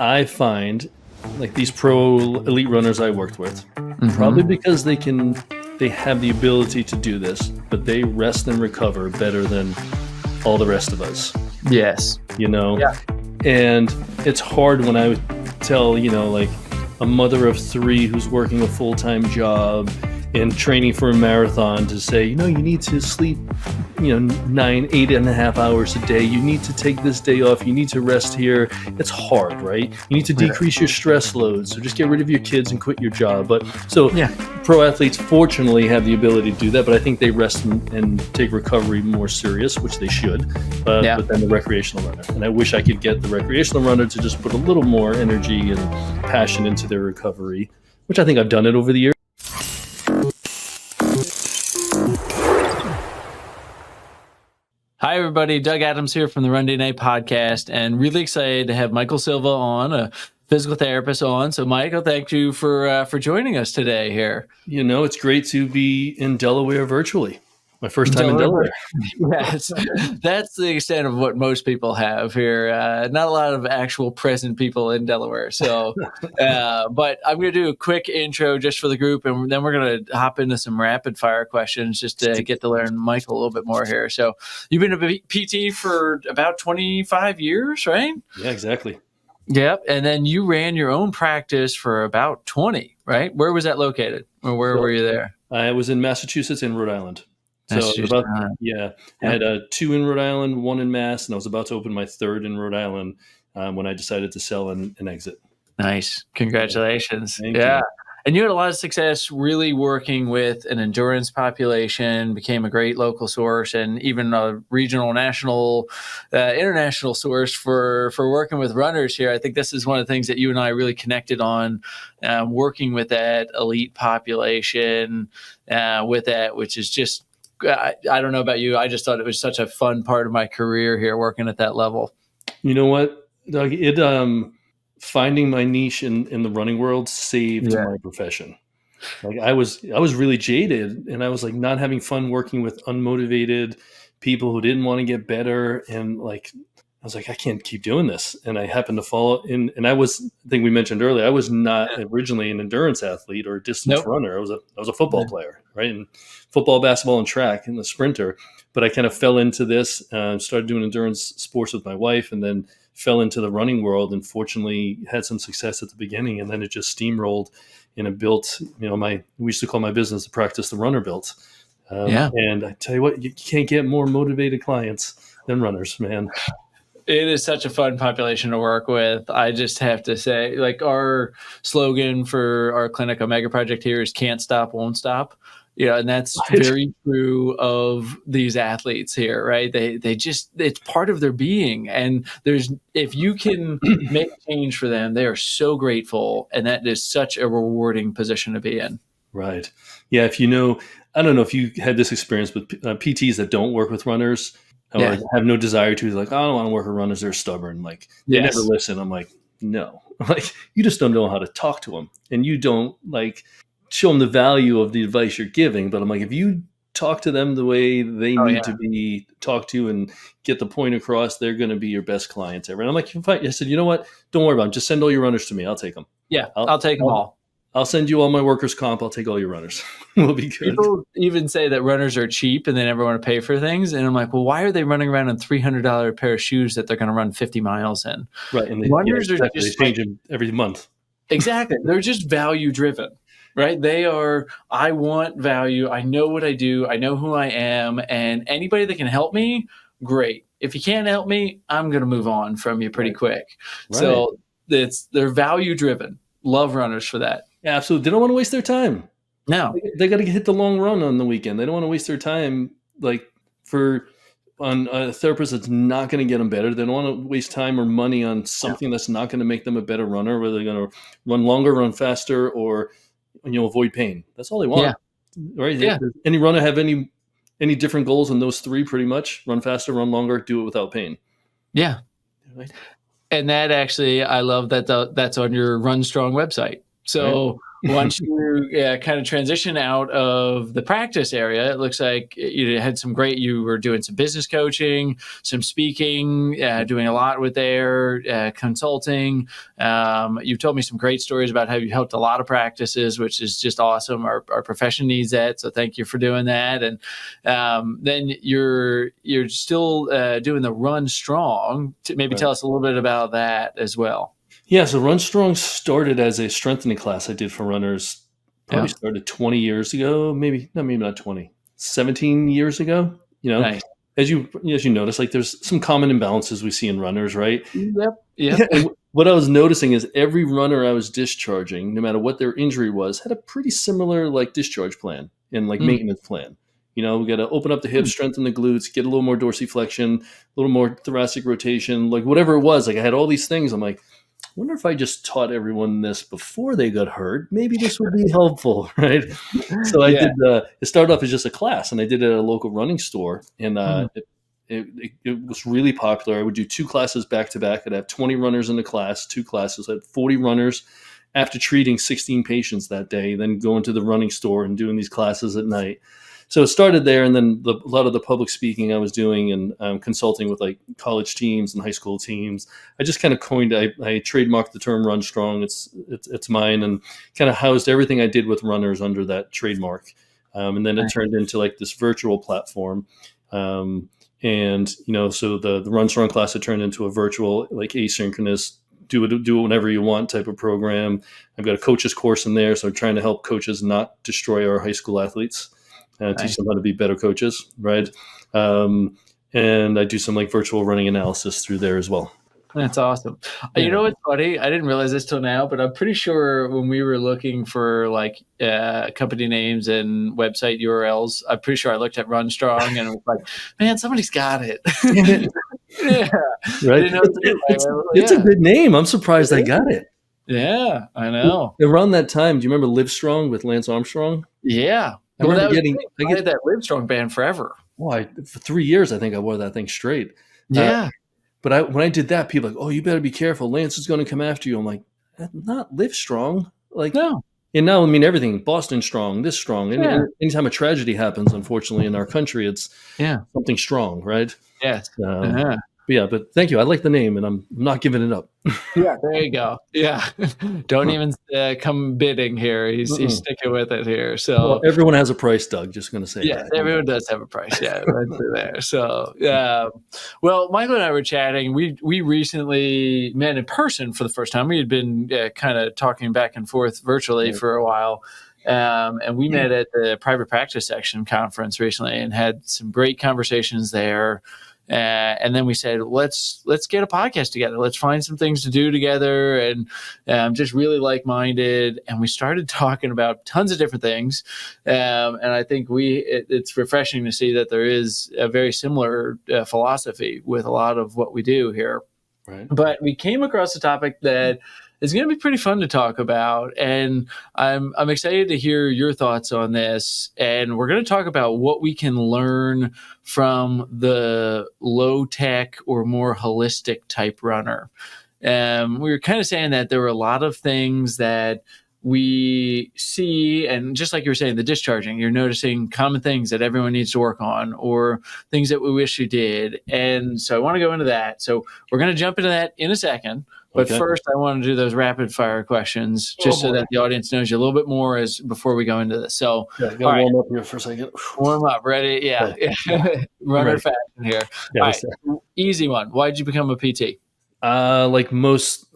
I find like these pro elite runners I worked with, probably because they have the ability to do this, but they rest and recover better than all the rest of us. Yes. Yeah. And it's hard when I would tell, like a mother of 3 who's working a full-time job and training for a marathon to say, you need to sleep, 8.5 hours a day. You need to take this day off. You need to rest here. It's hard, right? You need to decrease your stress load. So just get rid of your kids and quit your job. But pro athletes fortunately have the ability to do that, but I think they rest and take recovery more serious, which they should, but then the recreational runner. And I wish I could get the recreational runner to just put a little more energy and passion into their recovery, which I think I've done it over the years. Hi, everybody. Doug Adams here from the RunDNA Podcast, and really excited to have Michael Silva on, a physical therapist on. So, Michael, thank you for joining us today here. It's great to be in Delaware virtually. My first time in Delaware. Yes, that's the extent of what most people have here. Not a lot of actual present people in Delaware. So, but I'm going to do a quick intro just for the group, and then we're going to hop into some rapid fire questions just to get to learn Michael a little bit more here. So, you've been a PT for about 25 years, right? Yeah, exactly. Yep. And then you ran your own practice for about 20, right? Where was that located? Or where were you there? I was in Massachusetts and Rhode Island. So I had 2 in Rhode Island, 1 in Mass, and I was about to open my 3rd in Rhode Island when I decided to sell and exit. Nice. Congratulations. Thank you. And you had a lot of success really working with an endurance population, became a great local source and even a regional, national, international source for working with runners here. I think this is one of the things that you and I really connected on, working with that elite population with that, which is just, I don't know about you. I just thought it was such a fun part of my career here working at that level. You know what, Doug? Finding my niche in the running world saved my profession. Like I was really jaded, and I was like not having fun working with unmotivated people who didn't want to get better. And like, I was like, I can't keep doing this. And I happened to fall in, and I think we mentioned earlier, I was not originally an endurance athlete or a distance runner. I was a football player, right? And football, basketball, and track, and a sprinter. But I kind of fell into this, started doing endurance sports with my wife, and then fell into the running world, and fortunately had some success at the beginning. And then it just steamrolled, and it built, we used to call my business the practice the runner built. And I tell you what, you can't get more motivated clients than runners, man. It is such a fun population to work with. I just have to say, like, our slogan for our clinic Omega Project here is "Can't stop, won't stop." And that's very true of these athletes here, right? They just, it's part of their being. And if you can make change for them, they are so grateful. And that is such a rewarding position to be in. Right. Yeah. I don't know if you had this experience, but PTs that don't work with runners or have no desire to, like, I don't want to work with runners. They're stubborn. Like they never listen. I'm like, no, like you just don't know how to talk to them, and you don't like show them the value of the advice you're giving. But I'm like, if you talk to them the way they need to be talked to and get the point across, they're going to be your best clients ever. And I'm like, I said, you know what? Don't worry about them. Just send all your runners to me. I'll take them. Yeah, I'll take them all. I'll send you all my workers' comp. I'll take all your runners. We'll be good. People even say that runners are cheap and they never want to pay for things. And I'm like, well, why are they running around in $300 pair of shoes that they're going to run 50 miles in? Right. And runners are just they change them every month. Exactly. They're just value driven, right? They are, I want value. I know what I do. I know who I am. And anybody that can help me, great. If you can't help me, I'm going to move on from you pretty quick. Right. So they're value driven. Love runners for that. Yeah, absolutely. They don't want to waste their time. No. They got to hit the long run on the weekend. They don't want to waste their time on a therapist that's not going to get them better. They don't want to waste time or money on something that's not going to make them a better runner, whether they're going to run longer, run faster, or avoid pain. That's all they want. Yeah. Right? Yeah. Does any runner have any different goals than those 3 pretty much? Run faster, run longer, do it without pain. Yeah. Right. And that actually, I love that that's on your Run Strong website. So once you kind of transition out of the practice area, it looks like you had you were doing some business coaching, some speaking, doing a lot with consulting. You've told me some great stories about how you helped a lot of practices, which is just awesome. Our profession needs that. So thank you for doing that. And then you're still doing the Run Strong. Maybe tell us a little bit about that as well. Yeah, so Run Strong started as a strengthening class I did for runners. Probably started 20 years ago, maybe not 20, 17 years ago. Nice. As you notice, like there's some common imbalances we see in runners, right? Yep. And what I was noticing is every runner I was discharging, no matter what their injury was, had a pretty similar like discharge plan and like maintenance plan. We got to open up the hips, strengthen the glutes, get a little more dorsiflexion, a little more thoracic rotation, like whatever it was. Like I had all these things. I'm like, I wonder if I just taught everyone this before they got hurt. Maybe this would be helpful, right? So I did. It started off as just a class, and I did it at a local running store, and it was really popular. I would do 2 classes back to back. I'd have 20 runners in the class, 2 classes. I had 40 runners after treating 16 patients that day, then going to the running store and doing these classes at night. So it started there, and then a lot of the public speaking I was doing and consulting with like college teams and high school teams. I just kind of I trademarked the term Run Strong. It's mine, and kind of housed everything I did with runners under that trademark. And then it turned into like this virtual platform. And so the Run Strong class had turned into a virtual, like asynchronous, do it whenever you want type of program. I've got a coaches course in there, so I'm trying to help coaches not destroy our high school athletes. Teach them how to be better coaches, right? And I do some like virtual running analysis through there as well. That's awesome. You know what's funny? I didn't realize this till now, but I'm pretty sure when we were looking for like company names and website URLs, I'm pretty sure I looked at Run Strong and it was like, man, somebody's got it. Right? It's a good name. I'm surprised I got it. Yeah, I know. Around that time, do you remember Live Strong with Lance Armstrong? Yeah. I remember I had that Live Strong band forever. Well, for 3 years, I think I wore that thing straight. Yeah. But when I did that, people were like, oh, you better be careful. Lance is going to come after you. I'm like, not Live Strong. Like, no. And now, I mean, everything, Boston Strong, this strong. And anytime a tragedy happens, unfortunately, in our country, it's something strong, right? Yes. But thank you. I like the name, and I'm not giving it up. Yeah, there you go. Yeah. Don't even come bidding here. He's sticking with it here. So everyone has a price, Doug. Just going to say that. Everyone does have a price. Yeah, right through there. So, well, Michael and I were chatting. We recently met in person for the first time. We had been kind of talking back and forth virtually for a while. And we met at the Private Practice Section conference recently and had some great conversations there. And then we said, let's get a podcast together. Let's find some things to do together, and just really like-minded. And we started talking about tons of different things. And I think it's refreshing to see that there is a very similar philosophy with a lot of what we do here. Right. But we came across a topic that is going to be pretty fun to talk about, and I'm excited to hear your thoughts on this. And we're going to talk about what we can learn from the low-tech or more holistic type runner. We were kind of saying that there were a lot of things that we see, and just like you were saying, the discharging, you're noticing common things that everyone needs to work on, or things that we wish you did. And so I want to go into that. So we're going to jump into that in a second. But first, I want to do those rapid fire questions just so that the audience knows you a little bit more before we go into this. So, warm up here for a second. Warm up, ready? Yeah. Runner fashion here. All right. Easy one. Why did you become a PT? Like most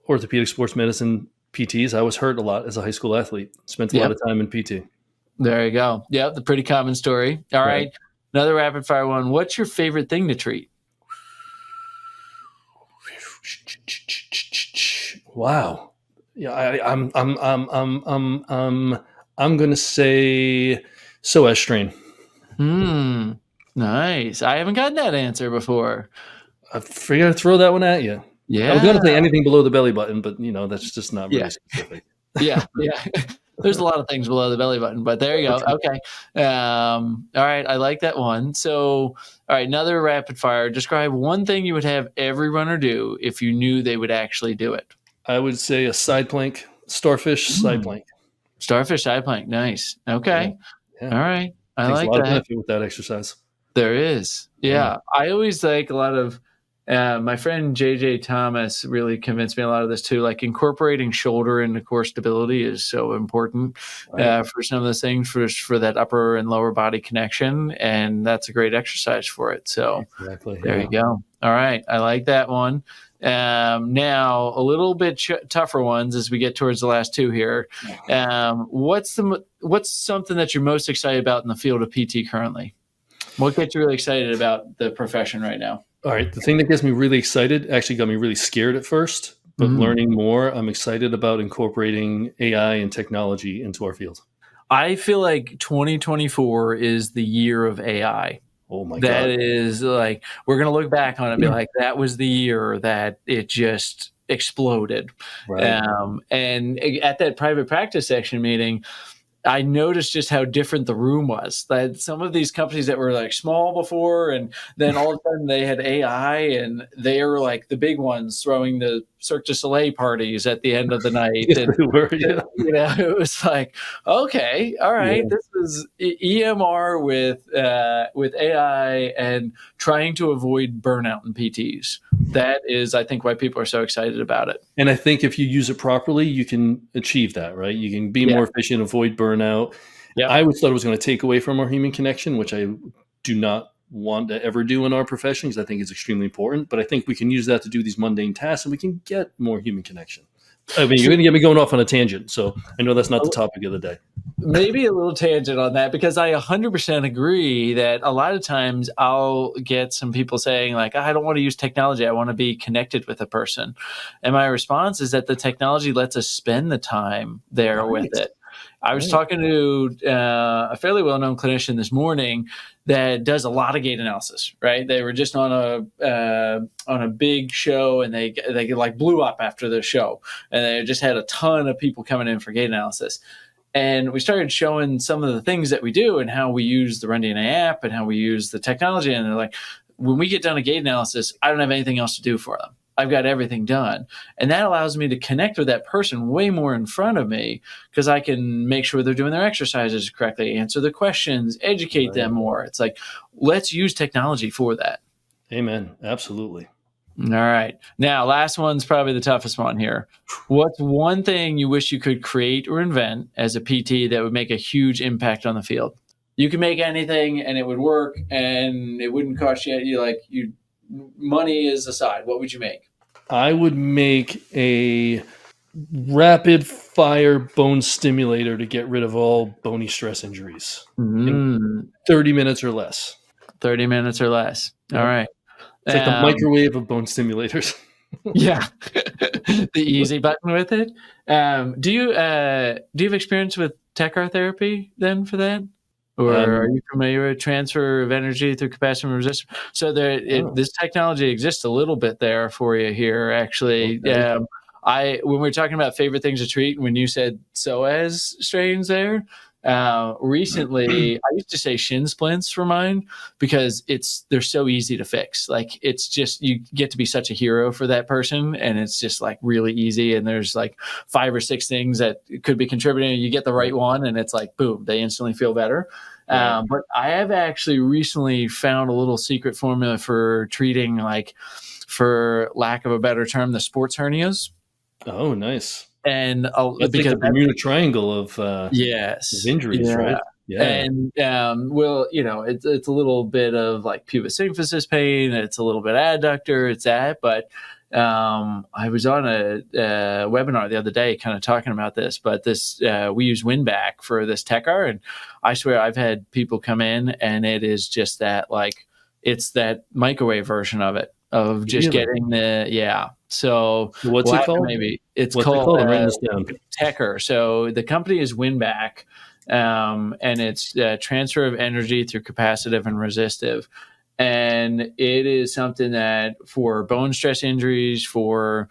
orthopedic sports medicine PTs, I was hurt a lot as a high school athlete. Spent a lot of time in PT. There you go. Yep, the pretty common story. All right. Another rapid fire one. What's your favorite thing to treat? Wow. Yeah, I'm going to say psoas strain. Nice. I haven't gotten that answer before. I figured I'd throw that one at you. Yeah. I was going to say anything below the belly button, but that's just not really specific. Yeah. There's a lot of things below the belly button, but there you go. Okay. All right. I like that one. So, all right. Another rapid fire. Describe one thing you would have every runner do if you knew they would actually do it. I would say a side plank, starfish side plank. Starfish side plank. Nice. Okay. Yeah. All right. I Takes like a lot of that. benefit with that exercise. There is. Yeah. I always like a lot of my friend JJ Thomas really convinced me a lot of this too. Like incorporating shoulder into core stability is so important for some of those things for that upper and lower body connection. And that's a great exercise for it. So there you go. All right. I like that one. Now a little bit tougher ones as we get towards the last two here. What's something that you're most excited about in the field of PT currently? What gets you really excited about the profession right now? All right. The thing that gets me really excited actually got me really scared at first, but learning more, I'm excited about incorporating AI and technology into our field. I feel like 2024 is the year of AI. Oh my God. That is like, we're going to look back on it and be like, that was the year that it just exploded. Right. And at that private practice section meeting, I noticed just how different the room was. That some of these companies that were like small before, and then all of a sudden they had AI, and they were like the big ones throwing the Cirque du Soleil parties at the end of the night. Yes, and, they were, yeah. You know, it was like, okay, all right, this is EMR with AI and trying to avoid burnout in PTs. That is, I think, why people are so excited about it. And I think if you use it properly, you can achieve that, right? You can be more efficient, avoid burnout. I always thought it was going to take away from our human connection, which I do not want to ever do in our profession because I think it's extremely important. But I think we can use that to do these mundane tasks and we can get more human connection. I mean, you're going to get me going off on a tangent. So I know that's not the topic of the day. Maybe a little tangent on that, because I 100% agree that a lot of times I'll get some people saying like, I don't want to use technology. I want to be connected with a person. And my response is that the technology lets us spend the time there with it. I was talking to a fairly well-known clinician this morning that does a lot of gait analysis, right? They were just on a big show, and they like blew up after the show, and they just had a ton of people coming in for gait analysis. And we started showing some of the things that we do and how we use the RunDNA app and how we use the technology. And they're like, when we get done a gait analysis, I don't have anything else to do for them. I've got everything done. And that allows me to connect with that person way more in front of me, because I can make sure they're doing their exercises correctly, answer the questions, educate them more. It's like, let's use technology for that. Amen. Absolutely. All right. Now, last one's probably the toughest one here. What's one thing you wish you could create or invent as a PT that would make a huge impact on the field? You can make anything and it would work and it wouldn't cost you money is aside. What would you make? I would make a rapid fire bone stimulator to get rid of all bony stress injuries in 30 minutes or less. 30 minutes or less. All right. It's like the microwave of bone stimulators. Yeah. The easy button with it. Do you have experience with TechR therapy then for that? Or are you familiar with transfer of energy through capacitive and resistance? So this technology exists a little bit there for you here, actually. Okay. When we were talking about favorite things to treat, when you said psoas strains there, recently I used to say shin splints for mine, because they're so easy to fix. Like, it's just, you get to be such a hero for that person, and it's just like really easy. And there's like 5 or 6 things that could be contributing, and you get the right one, and it's like, boom, they instantly feel better. But I have actually recently found a little secret formula for treating, like, for lack of a better term, the sports hernias. Oh, nice. And that's because like the Bermuda Triangle of injuries, right? Yeah. And it's a little bit of like pubis symphysis pain. It's a little bit adductor. It's that. But I was on a webinar the other day, kind of talking about this. But we use WinBack for this TechR, and I swear I've had people come in, and it is just that, like, it's that microwave version of it, of just getting So what's it called? Maybe it's called TechR. So the company is WinBack, and it's transfer of energy through capacitive and resistive. And it is something that for bone stress injuries, for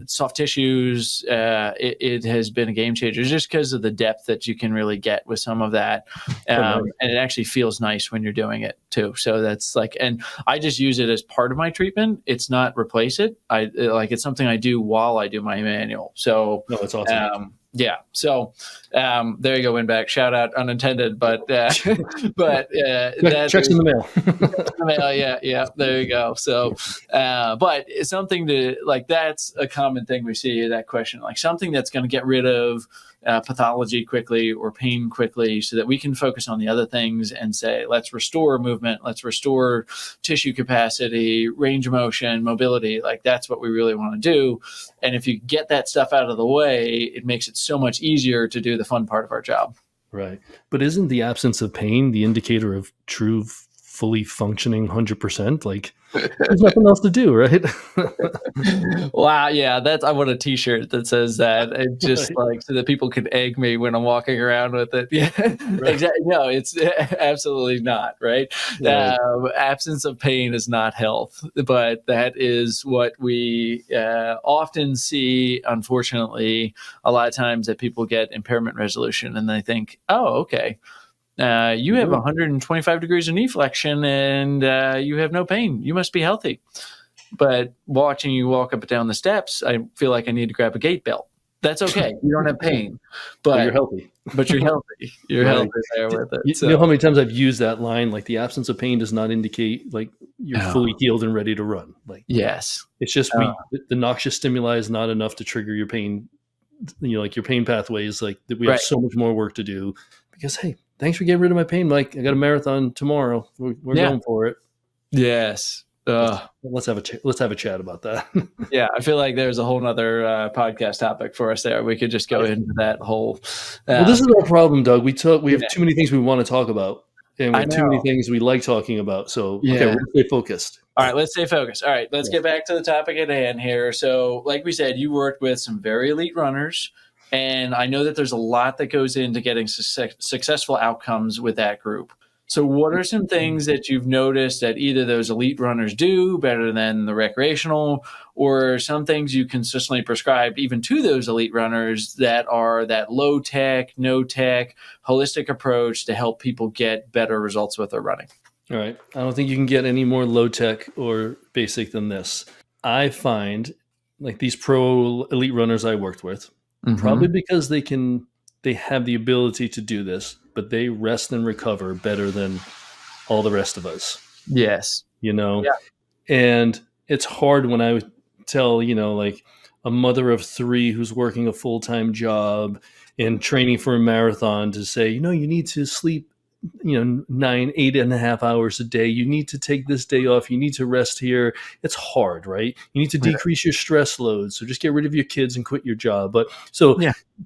soft tissues, it has been a game changer, just because of the depth that you can really get with some of that. And it actually feels nice when you're doing it too. So that's like, and I just use it as part of my treatment. It's not replace it. It's something I do while I do my manual. So no, it's awesome. Yeah. So there you go, Winback. Shout out unintended, but Checks in the the mail. mail. Yeah. There you go. So, but it's something to like. That's a common thing we see. That question, like something that's going to get rid of pathology quickly or pain quickly, so that we can focus on the other things and say, let's restore movement, let's restore tissue capacity, range of motion, mobility. Like that's what we really want to do. And if you get that stuff out of the way, it makes it so much easier to do the fun part of our job. Right. But isn't the absence of pain the indicator of true, fully functioning 100%? Like, there's nothing else to do, right? Wow. Yeah. I want a t-shirt that says that. It just like so that people can egg me when I'm walking around with it. Yeah. Right. Exactly. No, it's absolutely not. Right. Absence of pain is not health, but that is what we often see. Unfortunately, a lot of times that people get impairment resolution and they think, oh, okay. You have 125 degrees of knee flexion and you have no pain. You must be healthy. But watching you walk up and down the steps, I feel like I need to grab a gait belt. That's okay. You don't have pain, but you're healthy. But you're healthy. You're right. Healthy there with it. You know how many times I've used that line? Like the absence of pain does not indicate like you're fully healed and ready to run. Like yes, it's just the noxious stimuli is not enough to trigger your pain. You know, like your pain pathways. Like we have so much more work to do. Because hey, thanks for getting rid of my pain, Mike. I got a marathon tomorrow. We're going for it. Yes. Let's have a chat about that. Yeah, I feel like there's a whole nother podcast topic for us there. We could just go into that whole. Well, this is our problem, Doug. We have too many things we want to talk about, and we have too many things we like talking about. So okay, we're gonna stay focused. All right, let's stay focused. All right, let's get back to the topic at hand here. So, like we said, you worked with some very elite runners. And I know that there's a lot that goes into getting successful outcomes with that group. So what are some things that you've noticed that either those elite runners do better than the recreational, or some things you consistently prescribe even to those elite runners that are that low tech, no tech, holistic approach to help people get better results with their running? All right. I don't think you can get any more low tech or basic than this. I find like these pro elite runners I worked with, probably because they have the ability to do this, but they rest and recover better than all the rest of us. Yes. You know, and it's hard when I would tell, you know, like a mother of 3 who's working a full-time job and training for a marathon to say, you know, you need to sleep, you know, 8.5 hours a day. You need to take this day off. You need to rest here. It's hard, right? You need to decrease your stress load. So just get rid of your kids and quit your job. But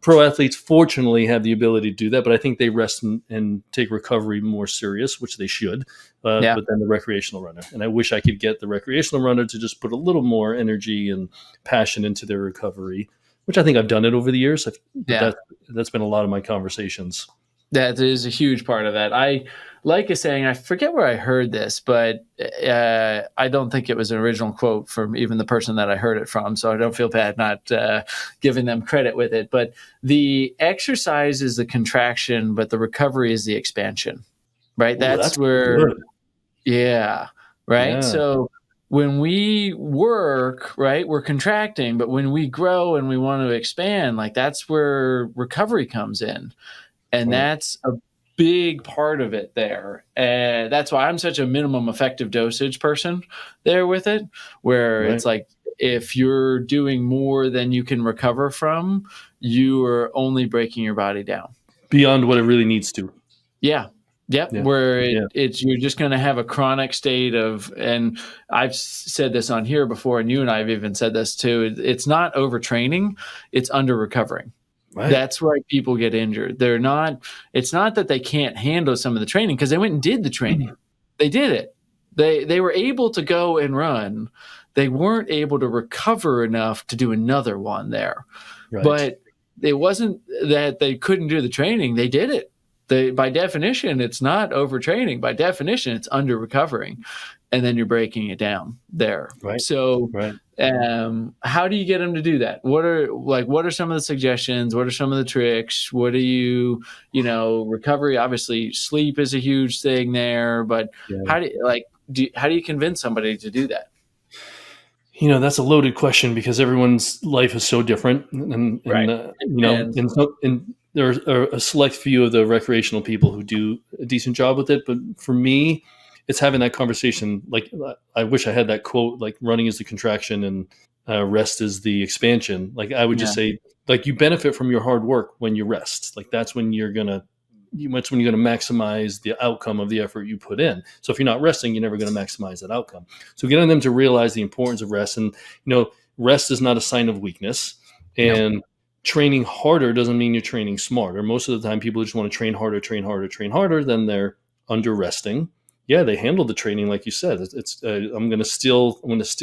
pro athletes fortunately have the ability to do that, but I think they rest and take recovery more serious, which they should, but then the recreational runner. And I wish I could get the recreational runner to just put a little more energy and passion into their recovery, which I think I've done it over the years. That's been a lot of my conversations. That is a huge part of that. I like a saying, I forget where I heard this, but I don't think it was an original quote from even the person that I heard it from, so I don't feel bad not giving them credit with it. But the exercise is the contraction, but the recovery is the expansion, right? That's where, good. Right? Yeah. So when we work, right, we're contracting, but when we grow and we want to expand, like that's where recovery comes in. And that's a big part of it there. And that's why I'm such a minimum effective dosage person there with it, where it's like, if you're doing more than you can recover from, you are only breaking your body down. Beyond what it really needs to. Yeah. Where it's you're just going to have a chronic state of, and I've said this on here before, and you and I have even said this too, it's not overtraining, it's under recovering. Right. That's why people get injured. It's not that they can't handle some of the training, because they went and did the training. They did it. They were able to go and run. They weren't able to recover enough to do another one there. Right. But it wasn't that they couldn't do the training. They did it. By definition, it's not overtraining. By definition, it's under recovering. And then you're breaking it down there. Right. So how do you get them to do that? What are some of the suggestions? What are some of the tricks? What do you recovery? Obviously, sleep is a huge thing there. But how do you convince somebody to do that? That's a loaded question because everyone's life is so different, Right. And and there are a select few of the recreational people who do a decent job with it. But for me, it's having that conversation. Like, I wish I had that quote, like running is the contraction and rest is the expansion. Like, I would just say, like, you benefit from your hard work when you rest. Like, that's when that's when you're going to maximize the outcome of the effort you put in. So if you're not resting, you're never going to maximize that outcome. So getting them to realize the importance of rest, and rest is not a sign of weakness. And training harder doesn't mean you're training smarter. Most of the time, people just want to train harder, then they're under resting. Yeah, they handle the training like you said. I'm going to steal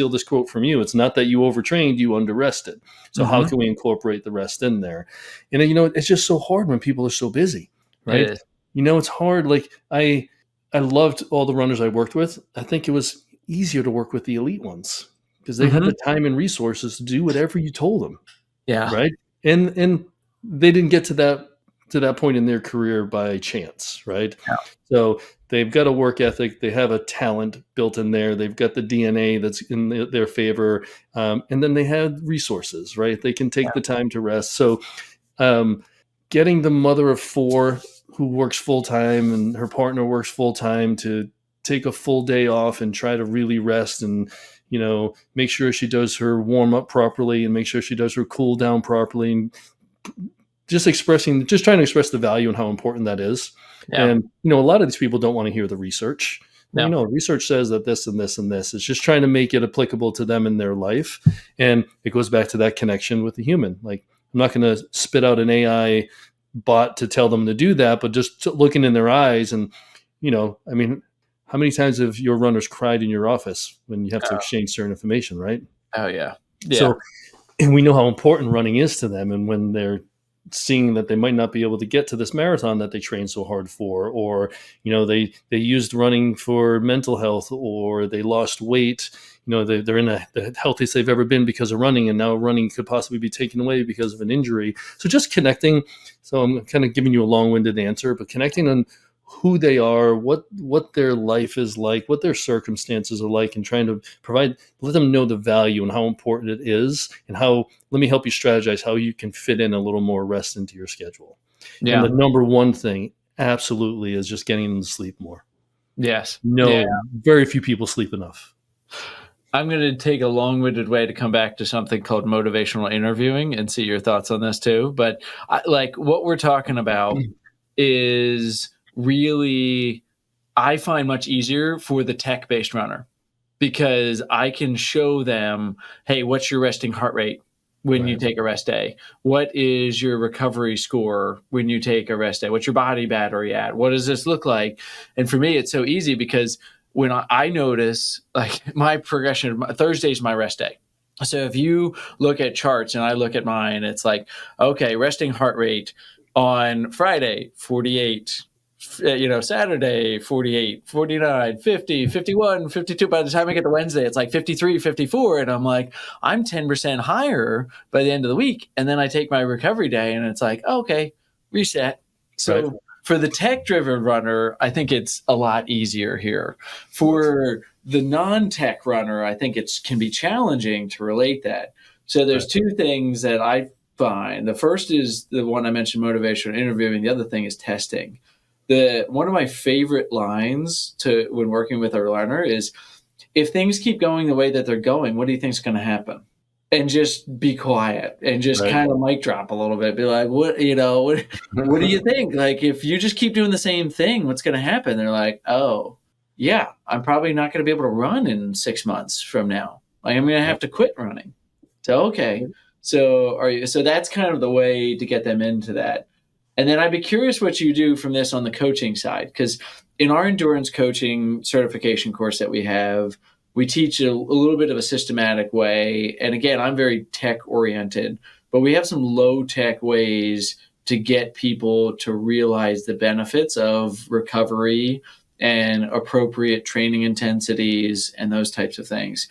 this quote from you. It's not that you overtrained, you under rested. So how can we incorporate the rest in there? And it's just so hard when people are so busy. Right. It's hard. Like, I loved all the runners I worked with. I think it was easier to work with the elite ones because they had the time and resources to do whatever you told them. Yeah. Right. And they didn't get to that point in their career by chance. Right. Yeah. So they've got a work ethic. They have a talent built in there. They've got the DNA that's in their favor. And then they have resources. Right. They can take the time to rest. So, getting the mother of 4 who works full time and her partner works full time to take a full day off and try to really rest and, make sure she does her warm up properly and make sure she does her cool down properly, and just trying to express the value and how important that is. Yeah. And, a lot of these people don't want to hear the research. No. Research says that this and this and this. It's just trying to make it applicable to them in their life. And it goes back to that connection with the human. Like, I'm not going to spit out an AI bot to tell them to do that, but just looking in their eyes and, how many times have your runners cried in your office when you have to exchange certain information, right? Oh, yeah. So, and we know how important running is to them. And when they're seeing that they might not be able to get to this marathon that they trained so hard for, or, they used running for mental health, or they lost weight, they're in the healthiest they've ever been because of running, and now running could possibly be taken away because of an injury. So just connecting. So I'm kind of giving you a long-winded answer, but connecting on who they are, what their life is like, what their circumstances are like, and trying to let them know the value and how important it is, and let me help you strategize how you can fit in a little more rest into your schedule. Yeah. And the number one thing absolutely is just getting them to sleep more. Yes. Very few people sleep enough. I'm going to take a long-winded way to come back to something called motivational interviewing and see your thoughts on this too. But what we're talking about is really, I find much easier for the tech-based runner, because I can show them, hey, what's your resting heart rate when you take a rest day? What is your recovery score when you take a rest day? What's your body battery at? What does this look like? And for me, it's so easy because when I notice, like, my progression, Thursday's my rest day. So if you look at charts and I look at mine, it's like, okay, resting heart rate on Friday, 48, Saturday, 48, 49, 50, 51, 52. By the time I get to Wednesday, it's like 53, 54. And I'm like, I'm 10% higher by the end of the week. And then I take my recovery day and it's like, okay, reset. So for the tech-driven runner, I think it's a lot easier here. For the non-tech runner, I think it can be challenging to relate that. So there's two things that I find. The first is the one I mentioned, motivational interviewing. The other thing is testing. One of my favorite lines when working with a runner is, if things keep going the way that they're going, what do you think is going to happen? And just be quiet and just kind of mic drop a little bit. Be like, what do you think? Like, if you just keep doing the same thing, what's going to happen? They're like, oh, yeah, I'm probably not going to be able to run in 6 months from now. Like, I'm going to have to quit running. So, okay. So that's kind of the way to get them into that. And then I'd be curious what you do from this on the coaching side, because in our endurance coaching certification course that we have, we teach a little bit of a systematic way. And again, I'm very tech oriented, but we have some low tech ways to get people to realize the benefits of recovery and appropriate training intensities and those types of things.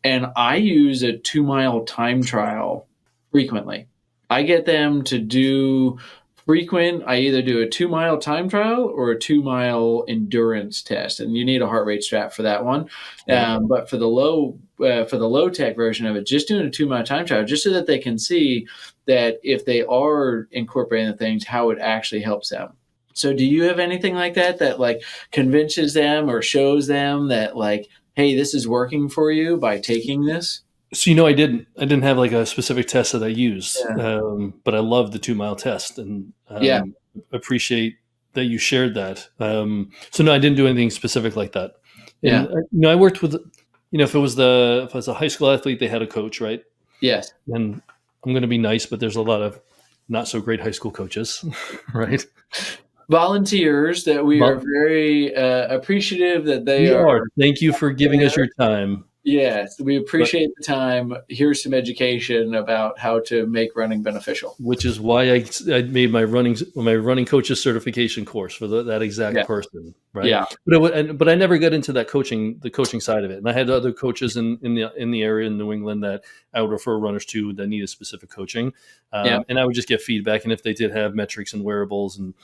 And I use a 2-mile time trial frequently. I get them to do frequent, I either do a 2-mile time trial or a 2-mile endurance test, and you need a heart rate strap for that one. Yeah. But for the low tech version of it, just doing a 2-mile time trial, just so that they can see that if they are incorporating the things, how it actually helps them. So do you have anything like that like convinces them or shows them that like, hey, this is working for you by taking this? So, I didn't have like a specific test that I used, but I love the 2-mile test, and appreciate that you shared that. So no, I didn't do anything specific like that. And I worked with, if it was a high school athlete, they had a coach, right? Yes. And I'm going to be nice, but there's a lot of not so great high school coaches, right? Volunteers that we are very appreciative that they are. Thank you for giving us your time. Yes, we appreciate the time. Here's some education about how to make running beneficial. Which is why I made my running coaches certification course for that exact person, right? Yeah. But I never got into the coaching side of it. And I had other coaches in the area in New England that I would refer runners to that needed specific coaching. And I would just get feedback. And if they did have metrics and wearables and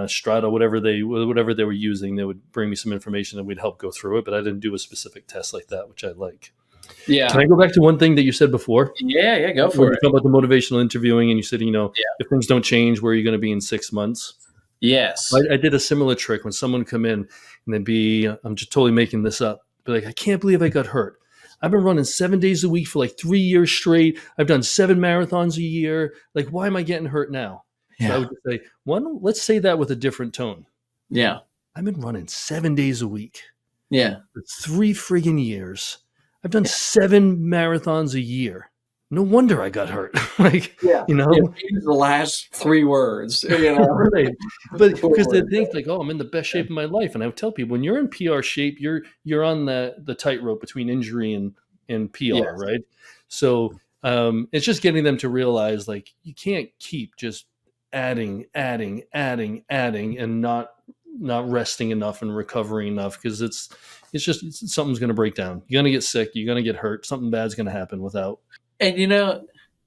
Strata, whatever they were using, they would bring me some information that we'd help go through it. But I didn't do a specific test like that, which I like. Yeah. Can I go back to one thing that you said before? Yeah, go for it. You talked about the motivational interviewing, and you said, if things don't change, where are you going to be in 6 months? Yes. I did a similar trick when someone come in and I'm just totally making this up, be like, I can't believe I got hurt. I've been running 7 days a week for like 3 years straight. I've done 7 marathons a year. Like, why am I getting hurt now? Yeah. So I would just say, let's say that with a different tone. Yeah. I've been running 7 days a week. Yeah. For 3 friggin' years. I've done 7 marathons a year. No wonder I got hurt. The last 3 words. Right. But because they think like, I'm in the best shape of my life. And I would tell people, when you're in PR shape, you're on the tightrope between injury and PR, right? So it's just getting them to realize, like, you can't keep just adding and not resting enough and recovering enough, because it's something's going to break down. You're going to get sick. You're going to get hurt. Something bad's going to happen without. And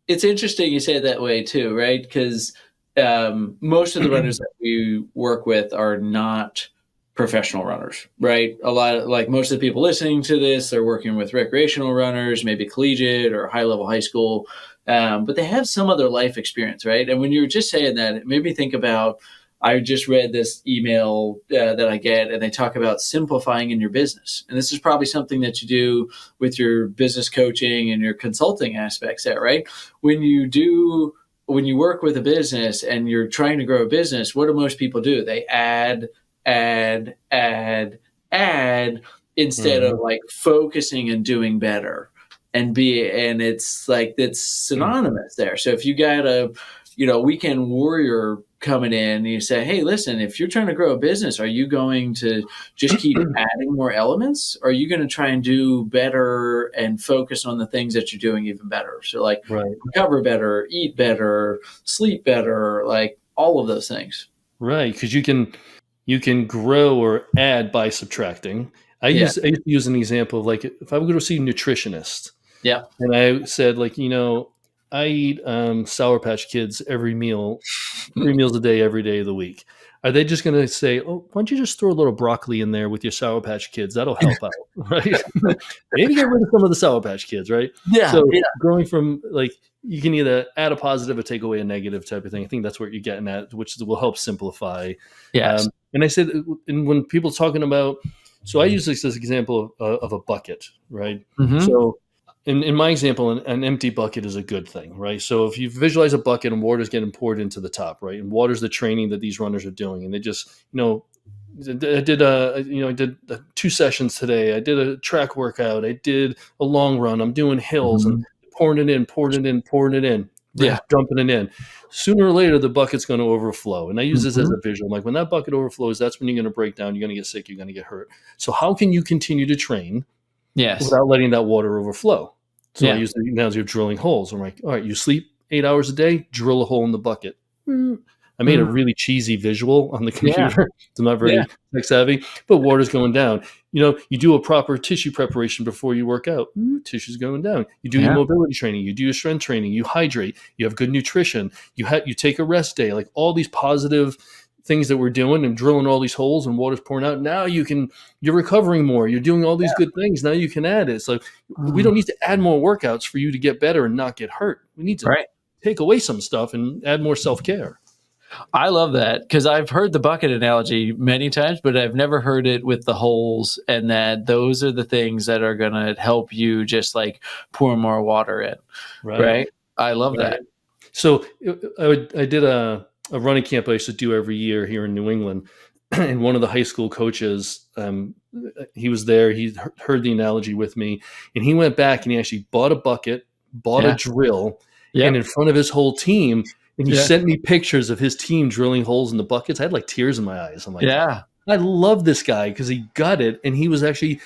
it's interesting you say it that way too, right? Because most of the runners that we work with are not professional runners, right? A lot of, like, most of the people listening to this, they're working with recreational runners, maybe collegiate or high-level high school, but they have some other life experience, right? And when you were just saying that, it made me think about, I just read this email that I get, and they talk about simplifying in your business. And this is probably something that you do with your business coaching and your consulting aspects there, right? When you work with a business and you're trying to grow a business, what do most people do? They add instead of like focusing and doing better and it's like, it's synonymous there. So if you got a weekend warrior coming in and you say, hey, listen, if you're trying to grow a business, are you going to just keep adding more elements? Or are you going to try and do better and focus on the things that you're doing even better? So like recover better, eat better, sleep better, like all of those things. Right. Because you can grow or add by subtracting. I used to use an example of, like, if I would go to see a nutritionist. Yeah. And I said, like, I eat Sour Patch Kids every meal, 3 meals a day, every day of the week. Are they just going to say, why don't you just throw a little broccoli in there with your Sour Patch Kids? That'll help out, right? Maybe get rid of some of the Sour Patch Kids, right? Yeah. So growing from, like, you can either add a positive or take away a negative type of thing. I think that's what you're getting at, which will help simplify. Yes. And I said, and when people talking about, so I use this example of a bucket, right? Mm-hmm. So in my example, an empty bucket is a good thing, right? So if you visualize a bucket and water's getting poured into the top, right? And water's the training that these runners are doing. And they just, I did 2 sessions today. I did a track workout. I did a long run. I'm doing hills and pouring it in, dumping it in. Sooner or later, the bucket's going to overflow. And I use this as a visual. Like, when that bucket overflows, that's when you're going to break down. You're going to get sick. You're going to get hurt. So how can you continue to train without letting that water overflow? So I use the analogy of drilling holes. I'm like, all right, you sleep 8 hours a day, drill a hole in the bucket. I made a really cheesy visual on the computer. I'm not very tech savvy, but water's going down. You do a proper tissue preparation before you work out. Tissue's going down. You do your mobility training. You do your strength training. You hydrate. You have good nutrition. You take a rest day. Like all these positive things that we're doing and drilling all these holes and water's pouring out. Now you're recovering more. You're doing all these good things. Now you can add it. It's like we don't need to add more workouts for you to get better and not get hurt. We need to take away some stuff and add more self-care. I love that because I've heard the bucket analogy many times, but I've never heard it with the holes, and that those are the things that are going to help you just like pour more water in. Right? I love that. So I did a running camp I used to do every year here in New England. And one of the high school coaches, he was there. He heard the analogy with me, and he went back and he actually bought a bucket, bought a drill, and in front of his whole team, and he sent me pictures of his team drilling holes in the buckets. I had like tears in my eyes. I'm like, I love this guy because he got it. And he was actually,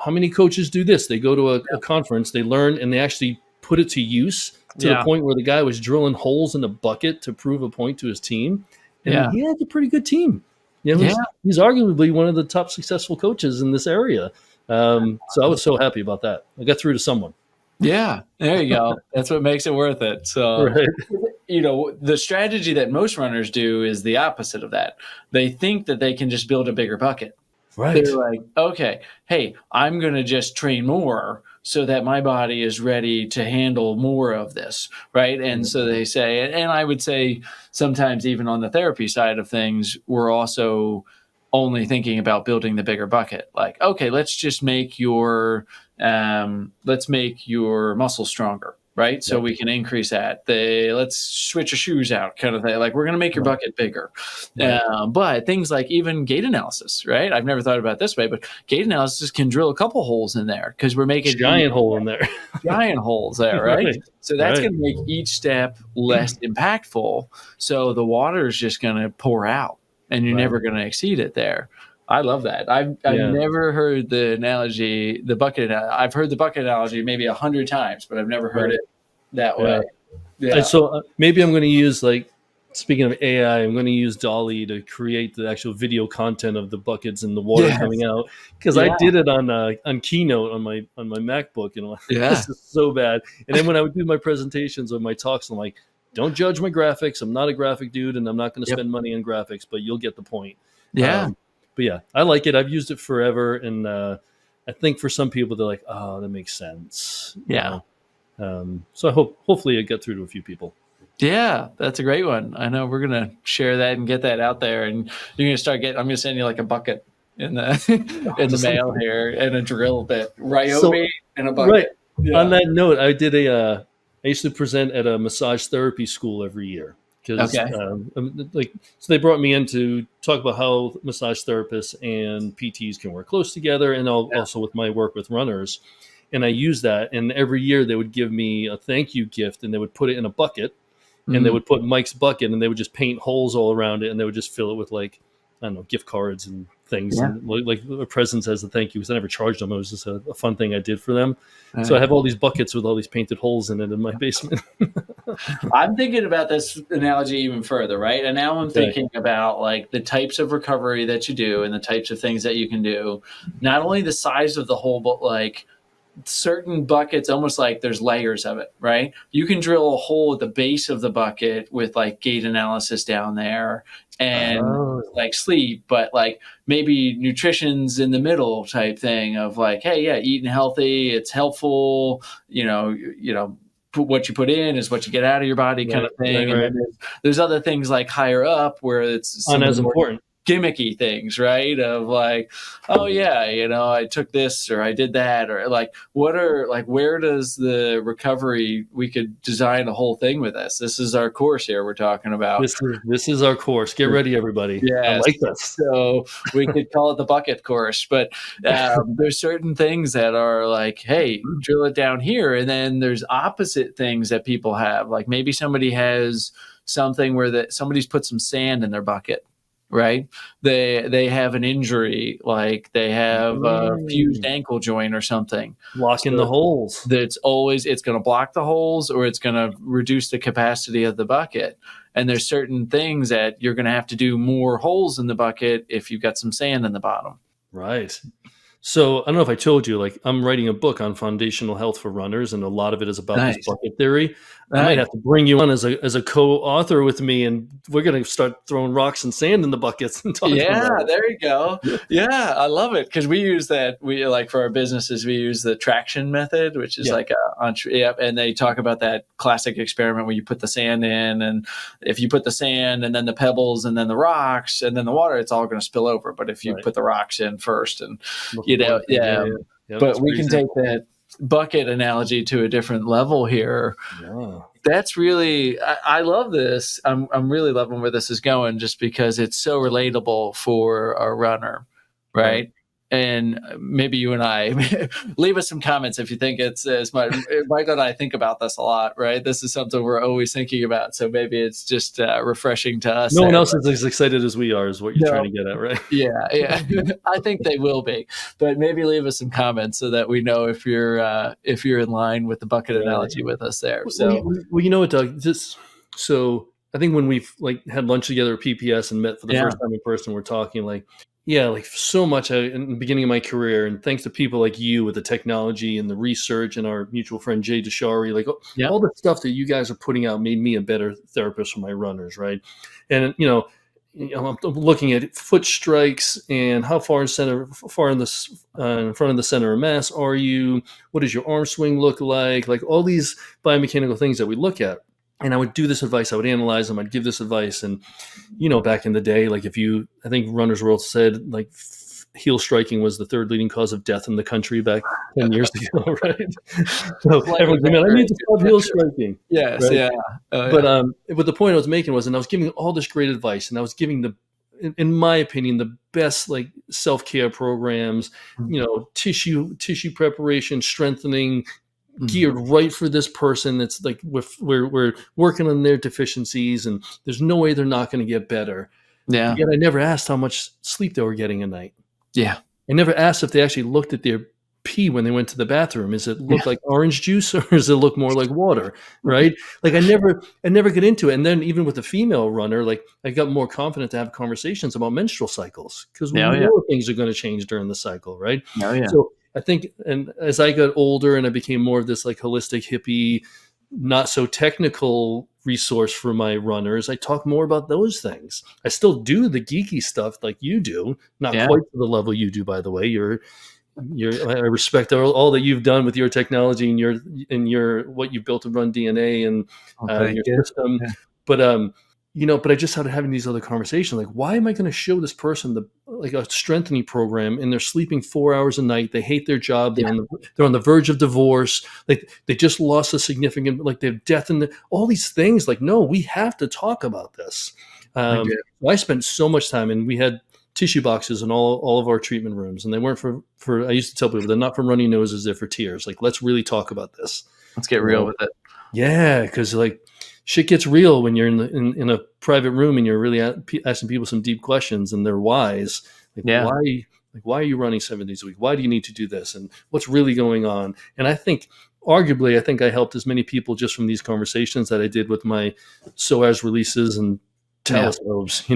how many coaches do this? They go to a conference, they learn, and they actually put it to use to the point where the guy was drilling holes in the bucket to prove a point to his team. And he had a pretty good team. He's arguably one of the top successful coaches in this area. So I was so happy about that. I got through to someone. Yeah, there you go. That's what makes it worth it. So, the strategy that most runners do is the opposite of that. They think that they can just build a bigger bucket. Right. They're like, okay, hey, I'm going to just train more so that my body is ready to handle more of this, right? And so they say, and I would say sometimes even on the therapy side of things, we're also only thinking about building the bigger bucket. Like, okay, let's just make your muscles stronger, right? So we can increase that. Let's switch your shoes out kind of thing. Like we're going to make your bucket bigger. But things like even gait analysis, right? I've never thought about it this way, but gait analysis can drill a couple holes in there because we're making giant hole in there. Giant holes there, right? So that's going to make each step less impactful. So the water is just going to pour out and you're never going to exceed it there. I love that. I've never heard the analogy, I've heard the bucket analogy maybe 100 times, but I've never heard it that way. Yeah. And so maybe I'm going to use, like, speaking of AI, I'm going to use DALL-E to create the actual video content of the buckets and the water coming out. Because I did it on Keynote on my MacBook, and this is so bad. And then when I would do my presentations or my talks, I'm like, don't judge my graphics. I'm not a graphic dude, and I'm not going to spend money on graphics, but you'll get the point. But yeah, I like it. I've used it forever, and I think for some people they're like, "Oh, that makes sense." So I hopefully it got through to a few people. Yeah, that's a great one. I know we're gonna share that and get that out there, and you're gonna start getting. I'm gonna send you like a bucket in the mail here and a drill bit, Ryobi and a bucket. Right. Yeah. On that note, I used to present at a massage therapy school every year. Because so they brought me in to talk about how massage therapists and PTs can work close together, and also with my work with runners. And I use that, and every year they would give me a thank you gift, and they would put it in a bucket, and they would put Mike's bucket, and they would just paint holes all around it, and they would just fill it with, like, I don't know, gift cards and things, and like presents as a thank you, because I never charged them. It was just a fun thing I did for them. So I have all these buckets with all these painted holes in it in my basement. I'm thinking about this analogy even further, right? And now I'm thinking about like the types of recovery that you do and the types of things that you can do. Not only the size of the hole, but like certain buckets, almost like there's layers of it, right? You can drill a hole at the base of the bucket with like gait analysis down there and like sleep, but like maybe nutrition's in the middle type thing of like, hey, eating healthy, it's helpful, what you put in is what you get out of your body kind of thing. And then there's other things like higher up where it's not as important. Gimmicky things, right? Of like, oh yeah, I took this or I did that, or like, where does the recovery, we could design a whole thing with this. This is our course here we're talking about. This is our course. Get ready, everybody. Yeah, I like this. So we could call it the bucket course, but there's certain things that are like, hey, drill it down here. And then there's opposite things that people have. Like maybe somebody has something where somebody's put some sand in their bucket. right? They have an injury, like they have a fused ankle joint or something. Blocking the holes. It's going to block the holes, or it's going to reduce the capacity of the bucket. And there's certain things that you're going to have to do more holes in the bucket if you've got some sand in the bottom. Right. So I don't know if I told you, like, I'm writing a book on foundational health for runners, and a lot of it is about this bucket theory. I might have to bring you on as a co-author with me, and we're going to start throwing rocks and sand in the buckets and talking about it. There you go. Yeah, I love it, because we use that. We like, for our businesses, we use the traction method, which is like and they talk about that classic experiment where you put the sand in, and if you put the sand and then the pebbles and then the rocks and then the water, it's all going to spill over. But if you put the rocks in first, and but we can take that bucket analogy to a different level here. That's really, I love this. I'm really loving where this is going, just because it's so relatable for a runner, right? And maybe you and I, leave us some comments if you think it's as much. Michael and I think about this a lot, right? This is something we're always thinking about. So maybe it's just refreshing to us. No one else is as excited as we are, is what you're trying to get at, right? Yeah. I think they will be, but maybe leave us some comments so that we know if you're in line with the bucket analogy with us there. So, well, you know what, Doug? So I think when we've had lunch together at PPS and met for the first time in person, we're talking so much in the beginning of my career, and thanks to people like you with the technology and the research, and our mutual friend Jay Deshari, all the stuff that you guys are putting out made me a better therapist for my runners, right? And I'm looking at foot strikes and how far in front of the center of mass are you? What does your arm swing look like? Like all these biomechanical things that we look at. And I would do this advice. I would analyze them. I'd give this advice. And, back in the day, I think Runner's World said heel striking was the third leading cause of death in the country back 10 years ago, right? So everyone's like, I need to stop heel striking. Yes, right? But the point I was making was, and I was giving all this great advice, and I was giving in my opinion, the best self-care programs, tissue preparation, strengthening, geared right for this person. It's like we're working on their deficiencies, and there's no way they're not going to get better. Yeah. Yet I never asked how much sleep they were getting a night. Yeah. I never asked if they actually looked at their pee when they went to the bathroom. Is it look like orange juice, or does it look more like water? Right. I never get into it. And then even with the female runner, I got more confident to have conversations about menstrual cycles, because we know things are going to change during the cycle. Right. So I think, and as I got older and I became more of this holistic hippie, not so technical resource for my runners, I talk more about those things. I still do the geeky stuff like you do, not quite to the level you do, by the way. I respect all that you've done with your technology and your what you've built to RunDNA and your system. Yeah. But I just started having these other conversations. Why am I going to show this person a strengthening program, and they're sleeping 4 hours a night? They hate their job. They're on the verge of divorce. They just lost a significant, they have death in all these things. No, we have to talk about this. I spent so much time, and we had tissue boxes in all of our treatment rooms, and they weren't for I used to tell people, they're not for runny noses, they're for tears. Let's really talk about this. Let's get real with it. Yeah, because shit gets real when you're in a private room and you're really asking people some deep questions, and they're wise. Why are you running 7 days a week? Why do you need to do this? And what's really going on? And I think, arguably, I helped as many people just from these conversations that I did with my SOAS releases and telescopes,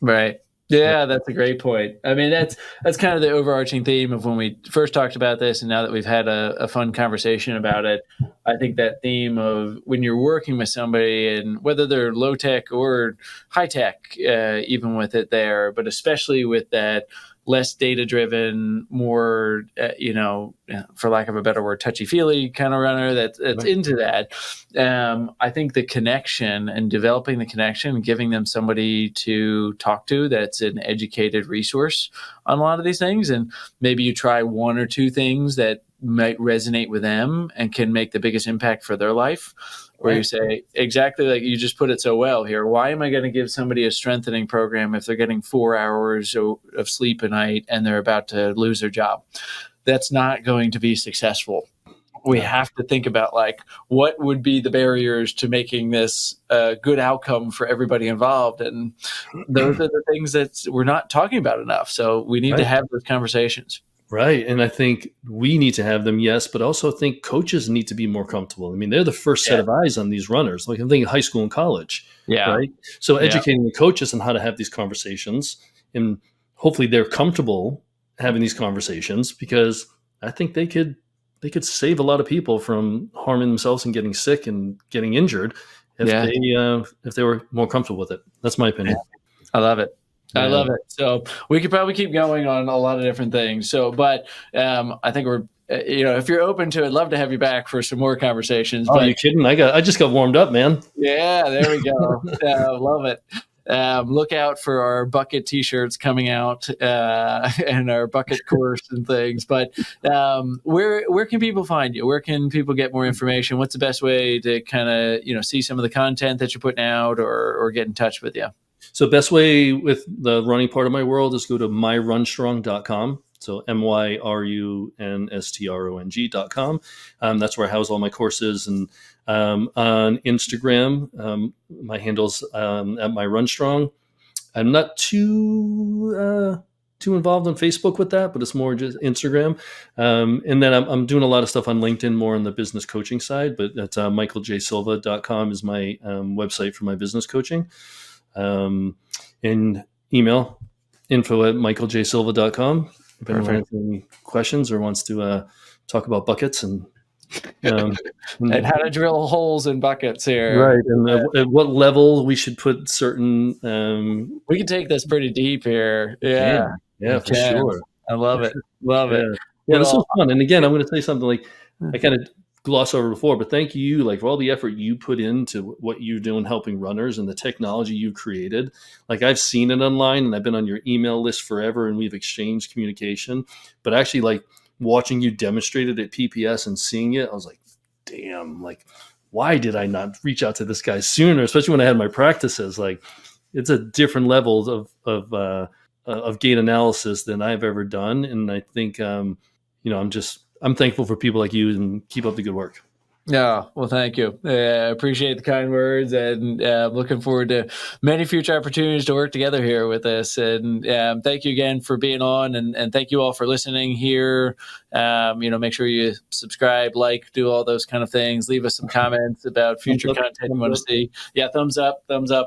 Right. Yeah, that's a great point. I mean, that's kind of the overarching theme of when we first talked about this, and now that we've had a fun conversation about it, I think that theme of when you're working with somebody, and whether they're low tech or high tech, even with it there, but especially with that less data driven, more, for lack of a better word, touchy feely kind of runner that's into that. I think the connection and developing the connection, giving them somebody to talk to that's an educated resource on a lot of these things. And maybe you try one or two things that might resonate with them and can make the biggest impact for their life. Where you say, exactly like you just put it so well here, why am I going to give somebody a strengthening program if they're getting 4 hours of sleep a night and they're about to lose their job? That's not going to be successful. we have to think about like what would be the barriers to making this a good outcome for everybody involved. And those are the things that we're not talking about enough. So we need to have those conversations. Right. And I think we need to have them, yes, but also I think coaches need to be more comfortable. I mean, they're the first set of eyes on these runners. Like I'm thinking high school and college. Yeah. Right. So educating the coaches on how to have these conversations, and hopefully they're comfortable having these conversations, because I think they could save a lot of people from harming themselves and getting sick and getting injured if they were more comfortable with it. That's my opinion. I love it. I love it. So we could probably keep going on a lot of different things. So, but I think we're, if you're open to it, I'd love to have you back for some more conversations. Oh, are you kidding? I just got warmed up, man. Yeah, there we go. Love it. Look out for our bucket t-shirts coming out and our bucket course and things. But where can people find you? Where can people get more information? What's the best way to kind of, see some of the content that you're putting out or get in touch with you? So best way with the running part of my world is go to myrunstrong.com. So MYRUNSTRONG.com. That's where I house all my courses. And on Instagram, my handle's at myrunstrong. I'm not too involved on Facebook with that, but it's more just Instagram. And then I'm doing a lot of stuff on LinkedIn, more on the business coaching side. But that's michaeljsilva.com is my website for my business coaching. And email info@michaeljsilva.com. If anyone has any questions or wants to talk about buckets and and how to drill holes in buckets here, right? And at what level we should put certain. We can take this pretty deep here. Yeah, for sure. I love it. Love it. Yeah, this was fun. And again, I'm going to say something like I kind of glossed over before, but thank you, like for all the effort you put into what you're doing, helping runners, and the technology you created. Like I've seen it online, and I've been on your email list forever, and we've exchanged communication. But actually, like watching you demonstrate it at PPS and seeing it, I was like, damn, like why did I not reach out to this guy sooner? Especially when I had my practices. Like it's a different level of gait analysis than I've ever done, and I think I'm thankful for people like you, and keep up the good work. Yeah, well, thank you. I appreciate the kind words, and looking forward to many future opportunities to work together here with this. And thank you again for being on, and thank you all for listening here. Make sure you subscribe, like, do all those kind of things. Leave us some comments about future content you want to see. Yeah, thumbs up,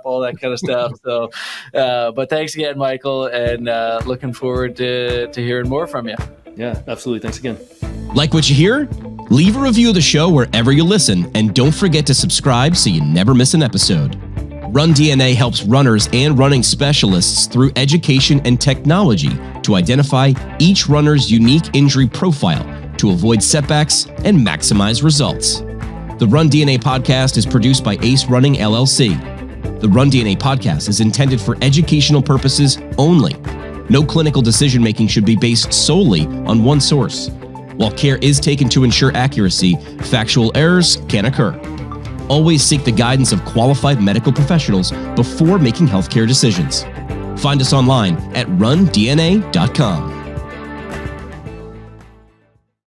all that kind of stuff. So, but thanks again, Michael, and looking forward to hearing more from you. Yeah, absolutely. Thanks again. Like what you hear? Leave a review of the show wherever you listen, and don't forget to subscribe so you never miss an episode. RunDNA helps runners and running specialists through education and technology to identify each runner's unique injury profile to avoid setbacks and maximize results. The RunDNA Podcast is produced by Ace Running LLC. The RunDNA Podcast is intended for educational purposes only. No clinical decision-making should be based solely on one source. While care is taken to ensure accuracy, factual errors can occur. Always seek the guidance of qualified medical professionals before making healthcare decisions. Find us online at RunDNA.com.